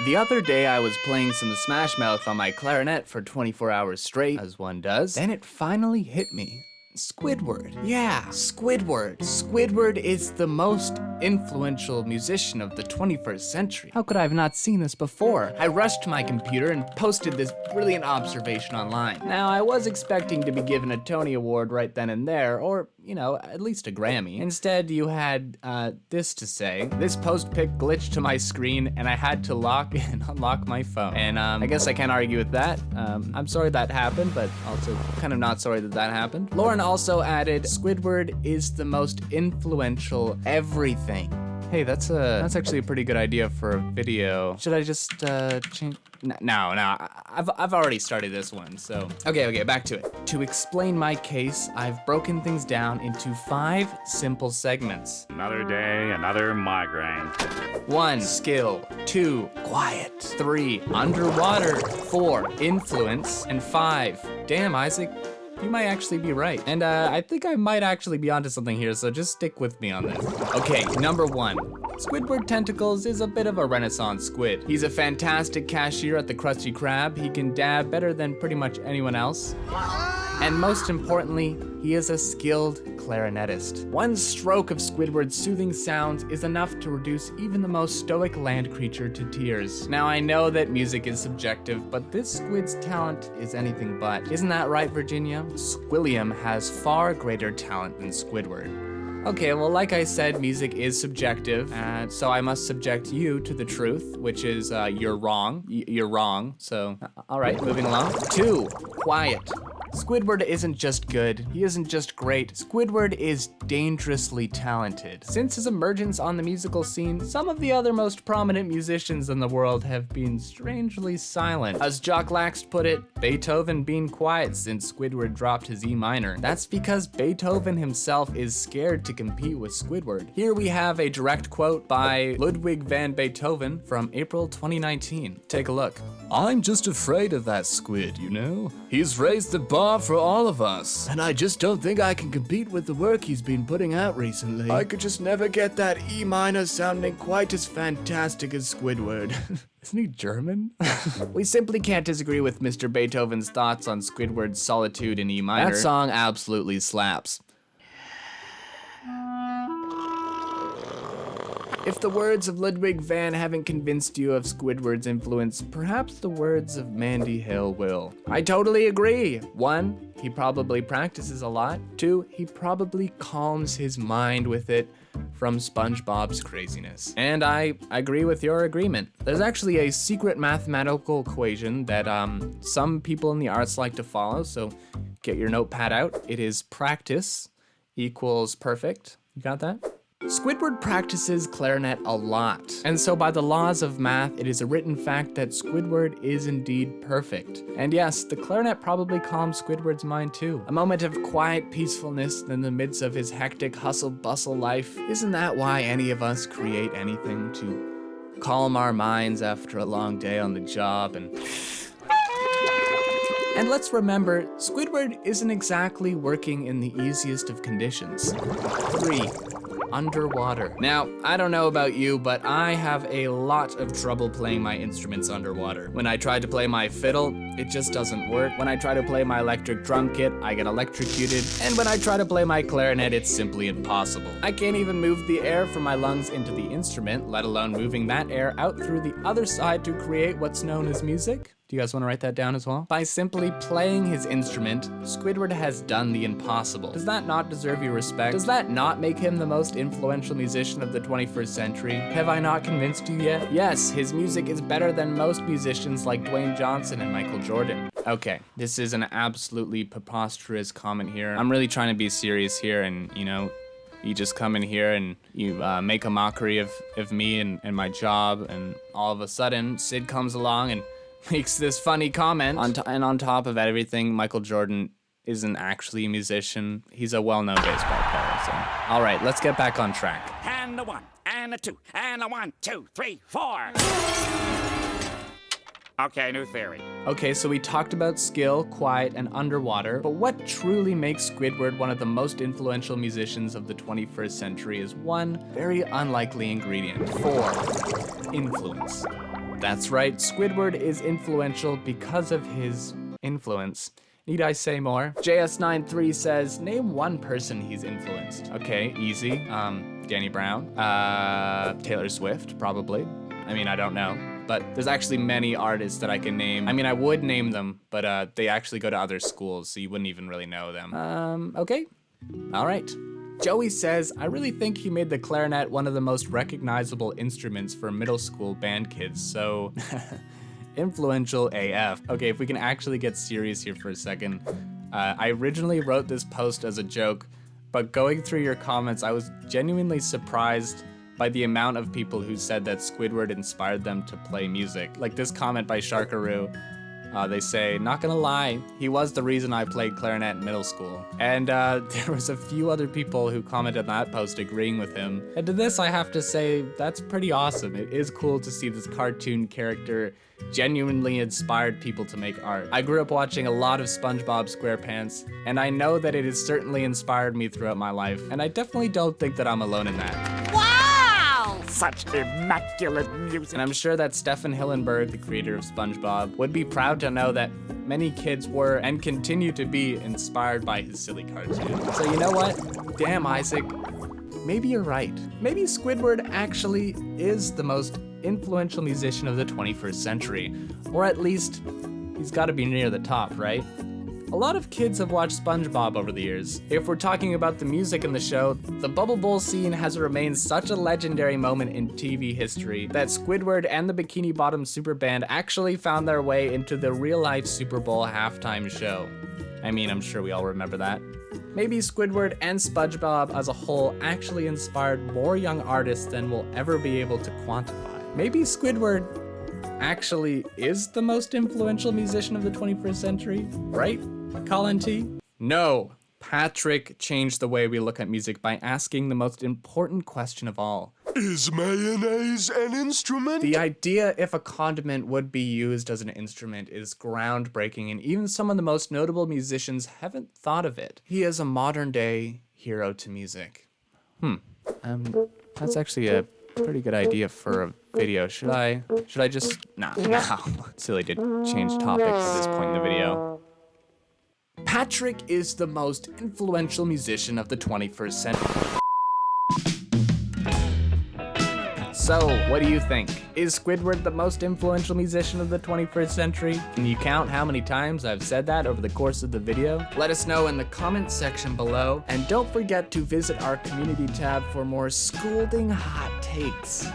The other day I was playing some Smash Mouth on my clarinet for 24 hours straight, as one does. Then it finally hit me. Squidward. Yeah, Squidward. Squidward is the most influential musician of the 21st century. How could I have not seen this before? I rushed to my computer and posted this brilliant observation online. Now, I was expecting to be given a Tony Award right then and there, or, you know, at least a Grammy. Instead, you had this to say. This post pic glitched to my screen and I had to lock and unlock my phone. And I guess I can't argue with that. I'm sorry that happened, but also kind of not sorry that that happened. Lauren also added, Squidward is the most influential everything. Hey, that's actually a pretty good idea for a video. Should I just change? No, I've already started this one, so. Okay, back to it. To explain my case, I've broken things down into 5 simple segments. Another day, another migraine. 1, skill. 2, quiet. 3, underwater. 4, influence. And 5, damn, Isaac, you might actually be right. And I think I might actually be onto something here, so just stick with me on this. Okay, number 1. Squidward Tentacles is a bit of a renaissance squid. He's a fantastic cashier at the Krusty Krab. He can dab better than pretty much anyone else. And most importantly, he is a skilled clarinetist. One stroke of Squidward's soothing sounds is enough to reduce even the most stoic land creature to tears. Now I know that music is subjective, but this squid's talent is anything but. Isn't that right, Virginia? Squilliam has far greater talent than Squidward. Okay, well, like I said, music is subjective, so I must subject you to the truth, which is you're wrong. You're wrong, so all right, moving along. 2, quiet. Squidward isn't just good, he isn't just great, Squidward is dangerously talented. Since his emergence on the musical scene, some of the other most prominent musicians in the world have been strangely silent. As Jock Lax put it, Beethoven been quiet since Squidward dropped his E minor. That's because Beethoven himself is scared to compete with Squidward. Here we have a direct quote by Ludwig van Beethoven from April 2019. Take a look. I'm just afraid of that squid, you know? He's raised the bar for all of us. And I just don't think I can compete with the work he's been putting out recently. I could just never get that E minor sounding quite as fantastic as Squidward. Isn't he German? We simply can't disagree with Mr. Beethoven's thoughts on Squidward's Solitude in E minor. That song absolutely slaps. If the words of Ludwig van haven't convinced you of Squidward's influence, perhaps the words of Mandy Hill will. I totally agree. 1, he probably practices a lot. 2, he probably calms his mind with it from SpongeBob's craziness. And I agree with your agreement. There's actually a secret mathematical equation that some people in the arts like to follow, so get your notepad out. It is practice equals perfect. You got that? Squidward practices clarinet a lot, and so by the laws of math, it is a written fact that Squidward is indeed perfect. And yes, the clarinet probably calms Squidward's mind too. A moment of quiet peacefulness in the midst of his hectic hustle-bustle life. Isn't that why any of us create anything? To calm our minds after a long day on the job and let's remember, Squidward isn't exactly working in the easiest of conditions. 3, underwater. Now, I don't know about you, but I have a lot of trouble playing my instruments underwater. When I try to play my fiddle, it just doesn't work. When I try to play my electric drum kit, I get electrocuted. And when I try to play my clarinet, it's simply impossible. I can't even move the air from my lungs into the instrument, let alone moving that air out through the other side to create what's known as music. Do you guys want to write that down as well? By simply playing his instrument, Squidward has done the impossible. Does that not deserve your respect? Does that not make him the most influential musician of the 21st century? Have I not convinced you yet? Yes, his music is better than most musicians like Dwayne Johnson and Michael Jordan. Okay, this is an absolutely preposterous comment here. I'm really trying to be serious here, and you know, you just come in here and you make a mockery of me and my job, and all of a sudden, Sid comes along and makes this funny comment. And on top of everything, Michael Jordan isn't actually a musician. He's a well-known baseball player, so. All right, let's get back on track. And a 1, and a 2, and a 1, 2, 3, 4. Okay, new theory. Okay, so we talked about skill, quiet, and underwater, but what truly makes Squidward one of the most influential musicians of the 21st century is one very unlikely ingredient. 4, influence. That's right, Squidward is influential because of his influence. Need I say more? JS93 says, name one person he's influenced. Okay, easy. Danny Brown. Taylor Swift, probably. I mean, I don't know. But there's actually many artists that I can name. I mean, I would name them, but they actually go to other schools, so you wouldn't even really know them. Okay. All right. Joey says, I really think he made the clarinet one of the most recognizable instruments for middle school band kids, so influential AF. Okay, if we can actually get serious here for a second. I originally wrote this post as a joke, but going through your comments, I was genuinely surprised by the amount of people who said that Squidward inspired them to play music. Like this comment by Sharkaroo, they say, not gonna lie, he was the reason I played clarinet in middle school. And there was a few other people who commented on that post agreeing with him. And to this I have to say, that's pretty awesome. It is cool to see this cartoon character genuinely inspired people to make art. I grew up watching a lot of SpongeBob SquarePants, and I know that it has certainly inspired me throughout my life, and I definitely don't think that I'm alone in that. Such immaculate music. And I'm sure that Stefan Hillenburg, the creator of SpongeBob, would be proud to know that many kids were and continue to be inspired by his silly cartoon. So you know what? Damn, Isaac, maybe you're right. Maybe Squidward actually is the most influential musician of the 21st century. Or at least, he's gotta be near the top, right? A lot of kids have watched SpongeBob over the years. If we're talking about the music in the show, the Bubble Bowl scene has remained such a legendary moment in TV history that Squidward and the Bikini Bottom Super Band actually found their way into the real-life Super Bowl halftime show. I mean, I'm sure we all remember that. Maybe Squidward and SpongeBob as a whole actually inspired more young artists than we'll ever be able to quantify. Maybe Squidward actually is the most influential musician of the 21st century, right? Colin T? No. Patrick changed the way we look at music by asking the most important question of all. Is mayonnaise an instrument? The idea if a condiment would be used as an instrument is groundbreaking, and even some of the most notable musicians haven't thought of it. He is a modern day hero to music. That's actually a pretty good idea for a video. Should I just, no. Silly to change topics at this point in the video. Patrick is the most influential musician of the 21st century. So, what do you think? Is Squidward the most influential musician of the 21st century? Can you count how many times I've said that over the course of the video? Let us know in the comments section below, and don't forget to visit our community tab for more scolding hot takes.